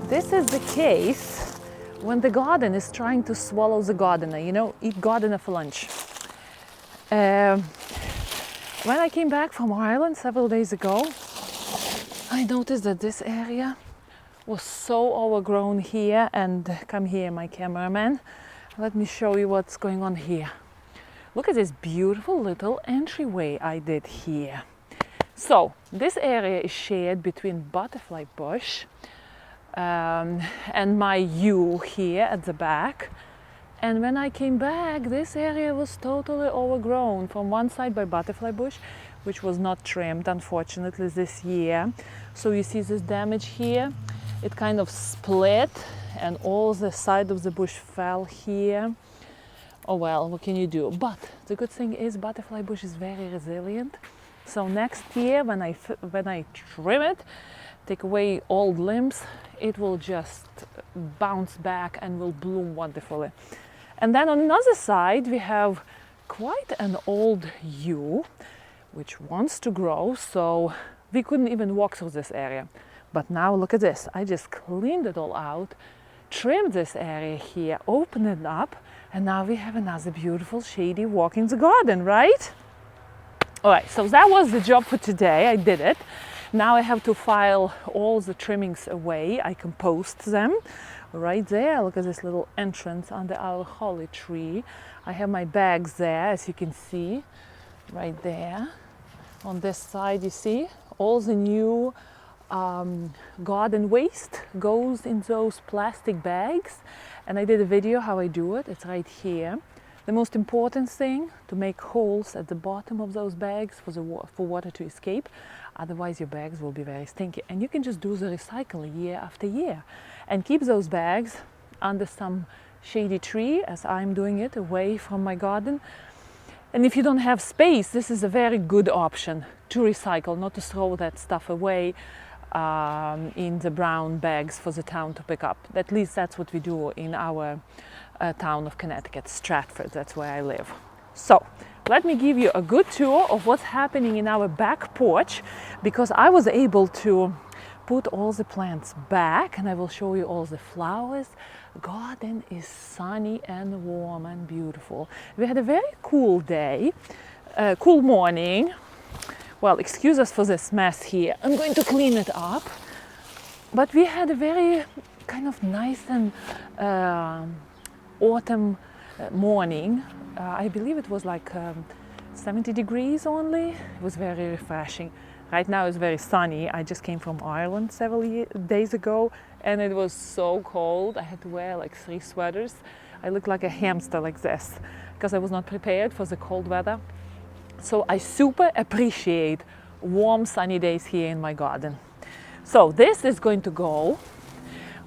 This is the case when the garden is trying to swallow the gardener, you know, eat gardener for lunch. When I came back from Ireland several days ago, I noticed that this area was so overgrown here. And come here, my cameraman, let me show you what's going on here. Look at this beautiful little entryway I did here. So this area is shared between butterfly bush and my yew here at the back. And when I came back, this area was totally overgrown from one side by butterfly bush, which was not trimmed, unfortunately, this year. So you see this damage here. It kind of split and all the side of the bush fell here. Oh well, what can you do? But the good thing is butterfly bush is very resilient. So next year when I trim it, take away old limbs, it will just bounce back and will bloom wonderfully. And then on another side we have quite an old yew which wants to grow, so we couldn't even walk through this area. But now look at this, I just cleaned it all out, trimmed this area here, opened it up, and now we have another beautiful shady walk in the garden, right? All right, so that was the job for today. I did it. Now I have to file all the trimmings away. I compost them right there. Look at this little entrance under our holly tree. I have my bags there, as you can see, right there. On this side, you see, all the new garden waste goes in those plastic bags. And I did a video how I do it. It's right here. The most important thing, to make holes at the bottom of those bags for water to escape. Otherwise your bags will be very stinky. And you can just do the recycle year after year and keep those bags under some shady tree, as I'm doing it, away from my garden. And if you don't have space, this is a very good option to recycle, not to throw that stuff away in the brown bags for the town to pick up. At least that's what we do in our town of Connecticut, Stratford, that's where I live. So let me give you a good tour of what's happening in our back porch, because I was able to put all the plants back and I will show you all the flowers. The garden is sunny and warm and beautiful. We had a very cool day, cool morning. Well, excuse us for this mess here. I'm going to clean it up. But we had a very kind of nice and autumn morning. I believe it was like 70 degrees only. It was very refreshing. Right now it's very sunny. I just came from Ireland several days ago and it was so cold. I had to wear like 3 sweaters. I looked like a hamster like this because I was not prepared for the cold weather. So I super appreciate warm sunny days here in my garden. So this is going to go.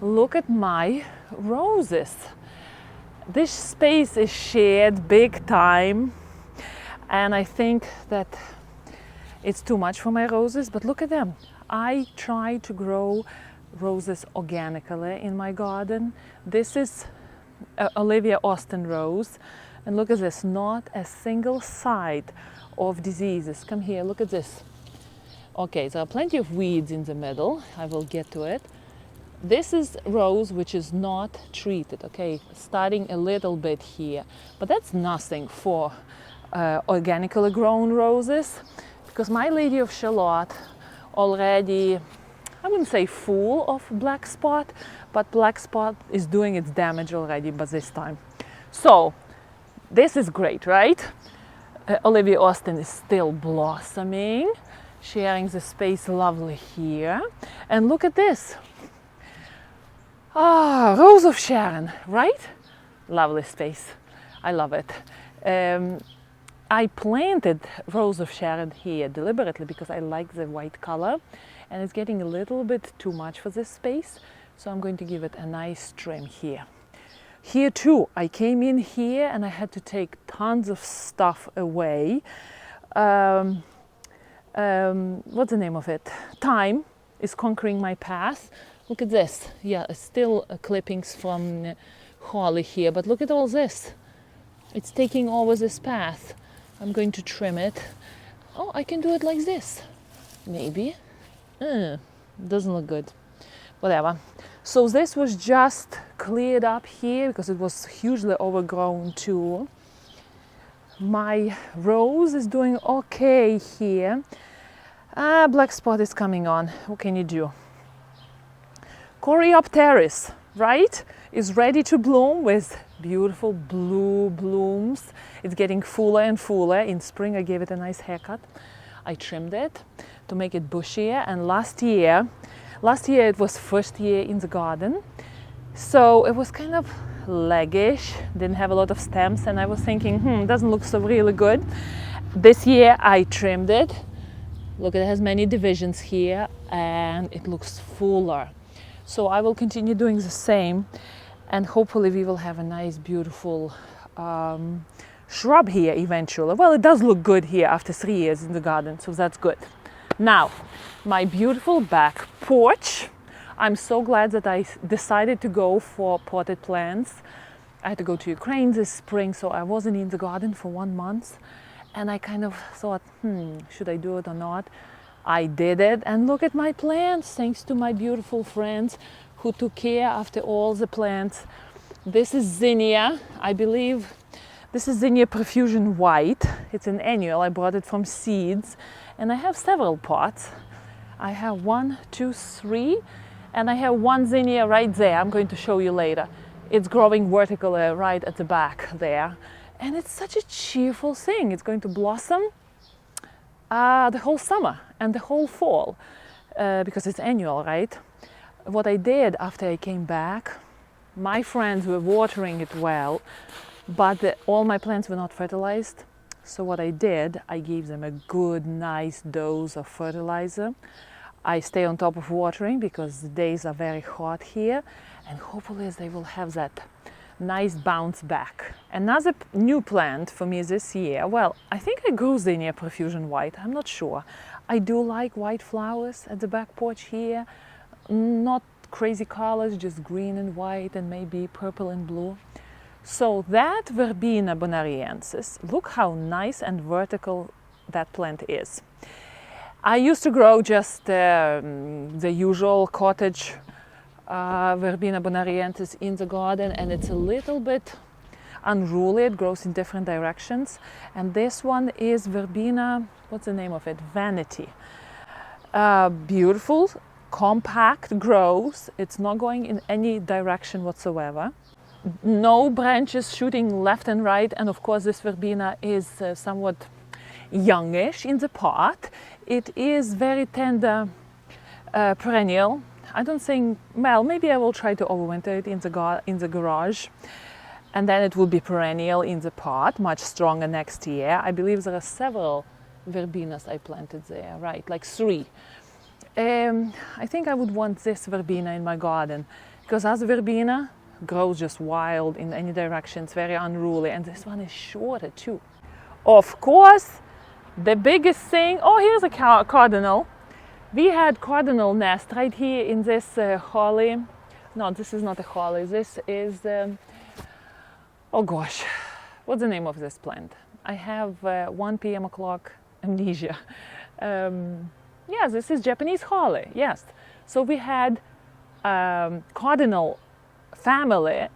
Look at my roses. This space is shared big time, and I think that it's too much for my roses, but look at them. I try to grow roses organically in my garden. This is Olivia Austin rose, and look at this, not a single side of diseases. Come here, look at this. Okay, there are plenty of weeds in the middle. I will get to it. This is rose which is not treated, okay, starting a little bit here, but that's nothing for organically grown roses, because my Lady of Shalott already, I wouldn't say full of black spot, but black spot is doing its damage already by this time. So this is great, right? Olivia Austin is still blossoming, sharing the space lovely here. And look at this. Ah, Rose of Sharon, right? Lovely space. I love it. I planted Rose of Sharon here deliberately because I like the white color and it's getting a little bit too much for this space. So I'm going to give it a nice trim here. Here too, I came in here and I had to take tons of stuff away. What's the name of it? Time is conquering my path. Look at this. Yeah, still clippings from holly here, but look at all this. It's taking over this path. I'm going to trim it. Oh, I can do it like this. Maybe. Doesn't look good. Whatever. So this was just cleared up here because it was hugely overgrown too. My rose is doing okay here. Black spot is coming on. What can you do? Coreopteris, right, is ready to bloom with beautiful blue blooms. It's getting fuller and fuller. In spring I gave it a nice haircut. I trimmed it to make it bushier, and last year it was first year in the garden, so it was kind of leggish, didn't have a lot of stems, and I was thinking, doesn't look so really good. This year I trimmed it. Look, it has many divisions here and it looks fuller. So I will continue doing the same, and hopefully we will have a nice beautiful shrub here eventually. Well, it does look good here after 3 years in the garden, so that's good. Now, my beautiful back porch. I'm so glad that I decided to go for potted plants. I had to go to Ukraine this spring, so I wasn't in the garden for 1 month. And I kind of thought, should I do it or not? I did it, and look at my plants, thanks to my beautiful friends who took care after all the plants. This is zinnia, I believe. This is zinnia profusion white. It's an annual. I brought it from seeds, and I have several pots. I have 1, 2, 3, and I have one zinnia right there. I'm going to show you later. It's growing vertically right at the back there, and it's such a cheerful thing. It's going to blossom the whole summer and the whole fall because it's annual, right? What I did after I came back, my friends were watering it well, but all my plants were not fertilized. So what I did, I gave them a good, nice dose of fertilizer. I stay on top of watering because the days are very hot here, and hopefully they will have that nice bounce back. Another new plant for me this year, well, I think I grew zinnia profusion white, I'm not sure. I do like white flowers at the back porch here, not crazy colors, just green and white and maybe purple and blue. So that Verbena bonariensis, look how nice and vertical that plant is. I used to grow just the usual cottage Verbena bonariensis in the garden, and it's a little bit unruly. It grows in different directions. And this one is Verbena, what's the name of it? Vanity. Beautiful, compact, grows. It's not going in any direction whatsoever. No branches shooting left and right, and of course this Verbena is somewhat youngish in the pot. It is very tender perennial. I don't think, well, maybe I will try to overwinter it in the garage, and then it will be perennial in the pot, much stronger next year. I believe there are several Verbenas I planted there, right, like 3. I think I would want this Verbena in my garden, because other Verbena grows just wild in any direction. It's very unruly, and this one is shorter too. Of course, the biggest thing, oh, here's a cardinal. We had cardinal nest right here in this holly. No, this is not a holly. This is, oh gosh, what's the name of this plant? I have 1 p.m. o'clock amnesia. Yes, this is Japanese holly, yes. So we had cardinal family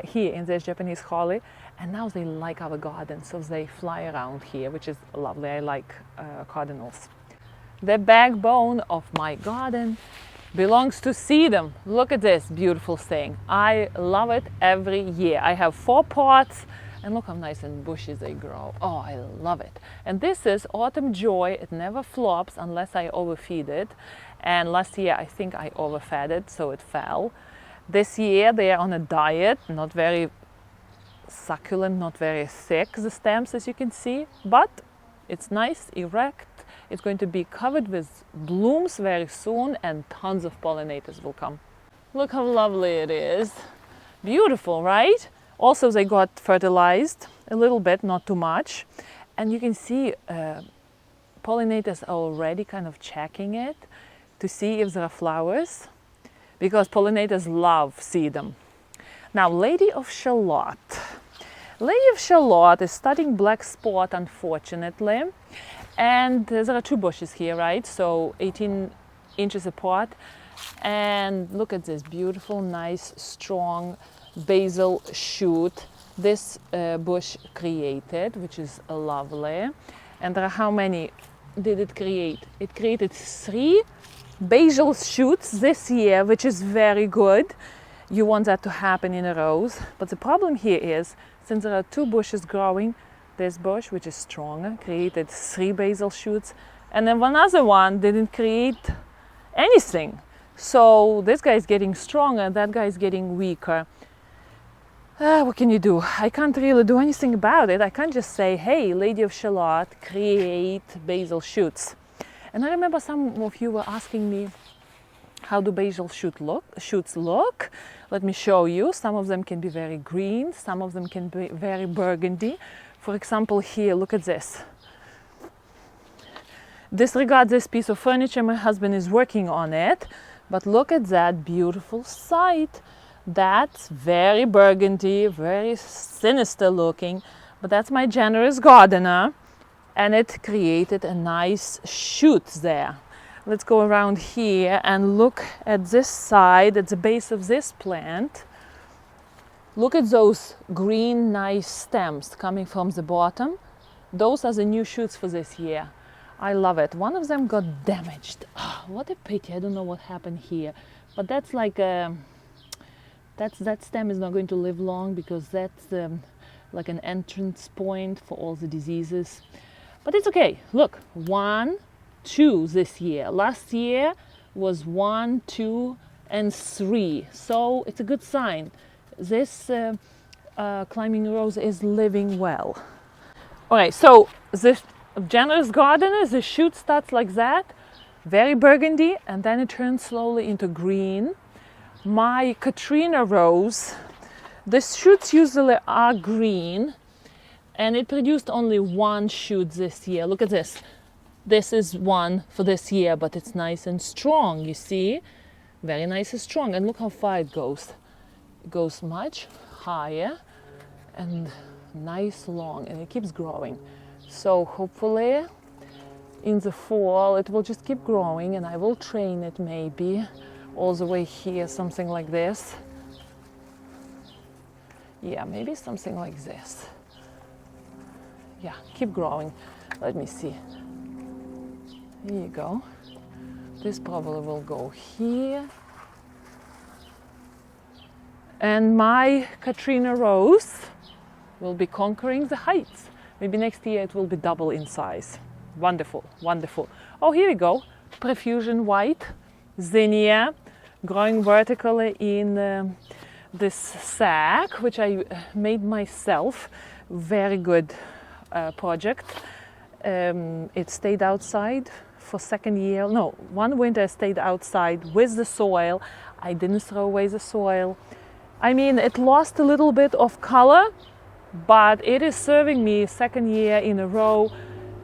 here in this Japanese holly, and now they like our garden, so they fly around here, which is lovely. I like cardinals. The backbone of my garden belongs to sedum. Look at this beautiful thing. I love it every year. I have 4 pots, and look how nice and bushy they grow. Oh, I love it. And this is Autumn Joy. It never flops unless I overfeed it. And last year I think I overfed it, so it fell. This year they are on a diet, not very succulent, not very thick, the stems, as you can see, but it's nice, erect. It's going to be covered with blooms very soon, and tons of pollinators will come. Look how lovely it is. Beautiful, right? Also, they got fertilized a little bit, not too much. And you can see pollinators are already kind of checking it to see if there are flowers, because pollinators love sedum. Now, Lady of Shalott. Lady of Shalott is studying black spot, unfortunately. And there are 2 bushes here, right? So 18 inches apart. And look at this beautiful, nice, strong basil shoot this bush created, which is lovely. And there are how many did it create? It created 3 basil shoots this year, which is very good. You want that to happen in a row. But the problem here is, since there are 2 bushes growing, this bush, which is stronger, created 3 basil shoots, and then one other one didn't create anything. So this guy is getting stronger, that guy is getting weaker. What can you do? I can't really do anything about it. I can't just say, hey, Lady of Shalott, create basil shoots. And I remember some of you were asking me, how do basil shoots look? Let me show you. Some of them can be very green, some of them can be very burgundy. For example, here, look at this. Disregard this piece of furniture, my husband is working on it, but look at that beautiful sight. That's very burgundy, very sinister looking, but that's my generous gardener, and it created a nice shoot there. Let's go around here and look at this side, at the base of this plant. Look at those green, nice stems coming from the bottom. Those are the new shoots for this year. I love it. One of them got damaged. Oh, what a pity. I don't know what happened here. But that's like that stem is not going to live long, because that's like an entrance point for all the diseases. But it's okay. Look, 1, 2 this year. Last year was 1, 2, and 3. So it's a good sign. This climbing rose is living well. Okay, so this generous gardener, the shoot starts like that, very burgundy, and then it turns slowly into green. My Katrina rose, the shoots usually are green, and it produced only 1 shoot this year. Look at this. This is one for this year, but it's nice and strong, you see? Very nice and strong. And look how far it goes. It goes much higher and nice long, and it keeps growing. So hopefully in the fall it will just keep growing, and I will train it maybe all the way here, something like this. Yeah, maybe something like this. Yeah, keep growing. Let me see. Here you go. This probably will go here. And my Katrina rose will be conquering the heights. Maybe next year it will be double in size. Wonderful, wonderful. Oh, here we go. Profusion white, zinnia, growing vertically in this sack, which I made myself. Very good project. It stayed outside for 2nd year. No, 1 winter I stayed outside with the soil. I didn't throw away the soil. I mean, it lost a little bit of color, but it is serving me 2nd year in a row.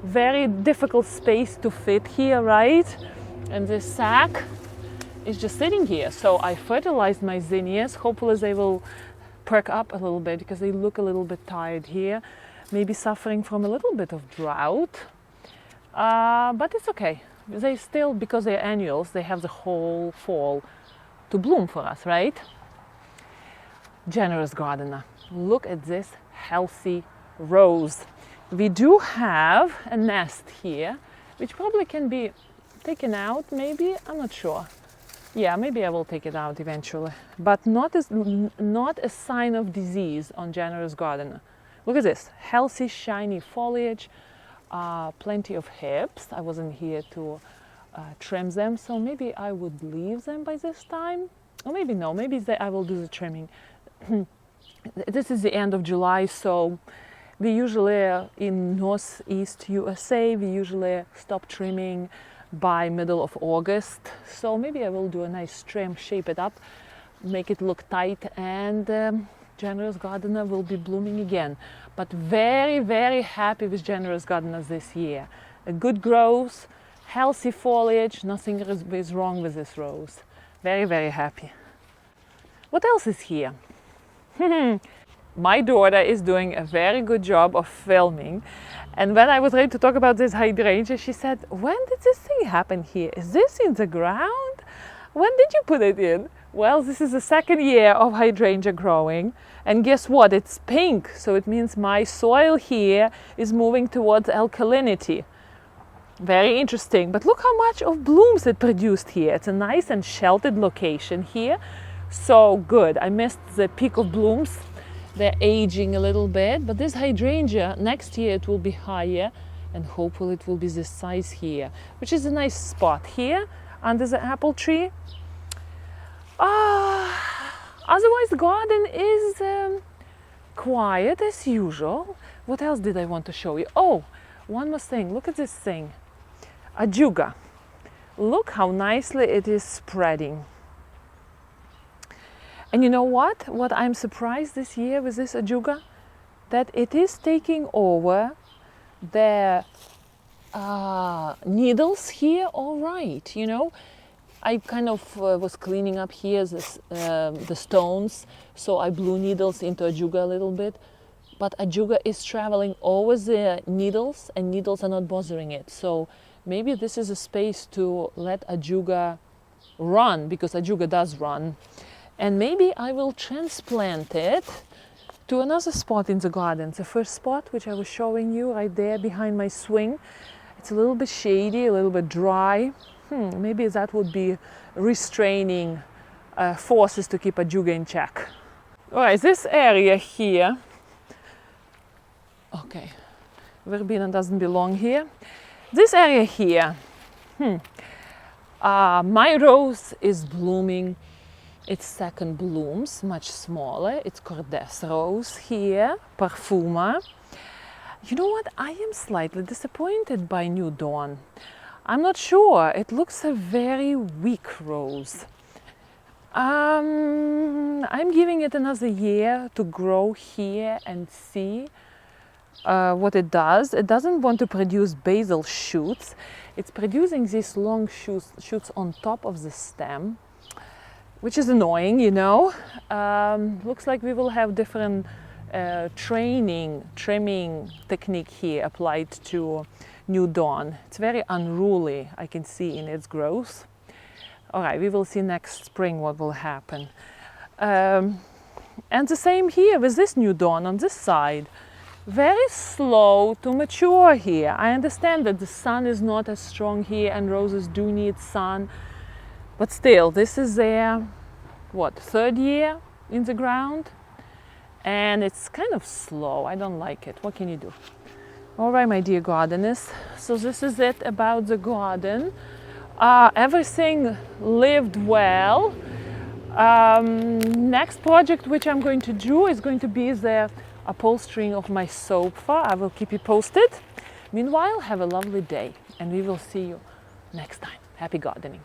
Very difficult space to fit here, right? And this sack is just sitting here. So I fertilized my zinnias. Hopefully they will perk up a little bit, because they look a little bit tired here. Maybe suffering from a little bit of drought. But it's okay. They still, because they're annuals, they have the whole fall to bloom for us, right? Generous gardener. Look at this healthy rose. We do have a nest here, which probably can be taken out, maybe, I'm not sure. Yeah, maybe I will take it out eventually, but not a sign of disease on generous gardener. Look at this, healthy, shiny foliage, plenty of hips. I wasn't here to trim them, so maybe I would leave them by this time, or maybe no, maybe I will do the trimming. This is the end of July, so we usually, in northeast USA, we usually stop trimming by middle of August. So maybe I will do a nice trim, shape it up, make it look tight, and generous gardener will be blooming again. But very, very happy with generous gardener this year. A good growth, healthy foliage, nothing is wrong with this rose. Very, very happy. What else is here? My daughter is doing a very good job of filming, and when I was ready to talk about this hydrangea, she said, when did this thing happen here? Is this in the ground? When did you put it in? Well, this is the second year of hydrangea growing. And guess what? It's pink. So it means my soil here is moving towards alkalinity. Very interesting. But look how much of blooms it produced here. It's a nice and sheltered location here. So good. I missed the peak of blooms. They're aging a little bit. But this hydrangea, next year it will be higher. And hopefully it will be this size here, which is a nice spot here under the apple tree. Otherwise the garden is quiet as usual. What else did I want to show you? Oh, one more thing. Look at this thing. Ajuga. Look how nicely it is spreading. And you know what? What I'm surprised this year with this ajuga? That it is taking over the needles here all right, you know. I kind of was cleaning up here the stones, so I blew needles into ajuga a little bit. But ajuga is traveling over the needles, and needles are not bothering it. So maybe this is a space to let ajuga run, because ajuga does run. And maybe I will transplant it to another spot in the garden. The first spot, which I was showing you right there behind my swing. It's a little bit shady, a little bit dry. Maybe that would be restraining forces to keep ajuga in check. All right, this area here. Okay, verbena doesn't belong here. This area here, my rose is blooming its second blooms, much smaller. It's Cordes rose here, Parfuma. You know what? I am slightly disappointed by New Dawn. I'm not sure. It looks a very weak rose. I'm giving it another year to grow here and see what it does. It doesn't want to produce basal shoots. It's producing these long shoots on top of the stem, which is annoying, you know. Looks like we will have different trimming technique here applied to New Dawn. It's very unruly, I can see in its growth. All right, we will see next spring what will happen. And the same here with this New Dawn on this side. Very slow to mature here. I understand that the sun is not as strong here and roses do need sun, but still, this is their, third year in the ground? And it's kind of slow. I don't like it. What can you do? All right, my dear gardeners. So this is it about the garden. Everything lived well. Next project which I'm going to do is going to be the upholstering of my sofa. I will keep you posted. Meanwhile, have a lovely day and we will see you next time. Happy gardening.